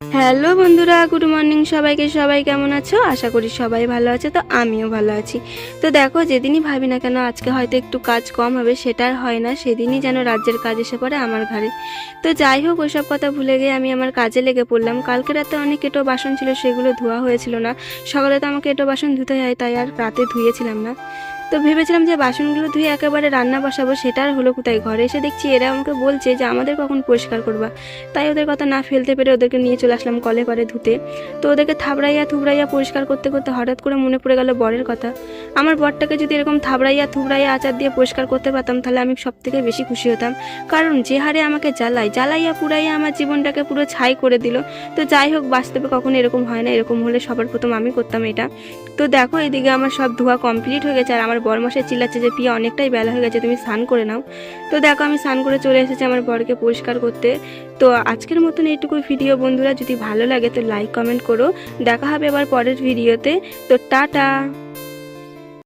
Hello বন্ধুরা, good morning সবাইকে। সবাই কেমন আছো? আশা করি সবাই ভালো আছে। তো আমিও ভালো আছি। তো দেখো, যেদিনই ভাবি না কেন আজকে হয়তো একটু কাজ কম হবে, সেটা আর হয় না। সেদিনই যেন রাজ্যের কাজ এসে পড়ে আমার ঘাড়ে। তো যাই হোক, ওসব কথা ভুলে গিয়ে আমি আমার কাজে লেগে পড়লাম। কালকে রাতে অনেক এঁটো বাসন ছিল, সেগুলো ধোয়া হয়েছিল না। সকালে তো আমাকে এঁটো বাসন ধুতে হয়, তাই আর রাতে ধুয়েছিলাম না। তো ভেবেছিলাম যে বাসনগুলো ধুয়ে একেবারে রান্না বসাবো, সেটা আর হলো কোথায়। ঘরে এসে দেখছি এরা আমাকে বলছে যে আমাদের কখন পরিষ্কার করবা। তাই ওদের কথা না ফেলতে পেরে ওদেরকে নিয়ে চলে আসলাম কলে করে ধুতে। তো ওদেরকে থাবড়াইয়া থুবড়াইয়া পরিষ্কার করতে করতে হঠাৎ করে মনে পড়ে গেল বরের কথা। আমার বরটাকে যদি এরকম থাবড়াইয়া থুবড়াইয়া আচার দিয়ে পরিষ্কার করতে পারতাম, তাহলে আমি সব থেকে বেশি খুশি হতাম। কারণ যে হারে আমাকে জ্বালাইয়া পুড়াইয়া আমার জীবনটাকে পুরো ছাই করে দিল। তো যাই হোক, বাস্তবে কখনো এরকম হয় না। এরকম হলে সবার প্রথম আমি করতাম এটা। তো দেখো, এদিকে আমার সব ধোয়া কমপ্লিট হয়ে গেছে, আর আমার বরমশাই চিল্লাচ্ছে যে পিয়া অনেকটাই বেলা হয়ে গেছে, তুমি স্নান করে নাও। তো দেখো, আমি স্নান করে চলে এসেছি আমার বরকে পরিষ্কার করতে। তো আজকের মতন এইটুকু ভিডিও বন্ধুরা, যদি ভালো লাগে তো লাইক কমেন্ট করো। দেখা হবে আবার পরের ভিডিওতে। তো টাটা।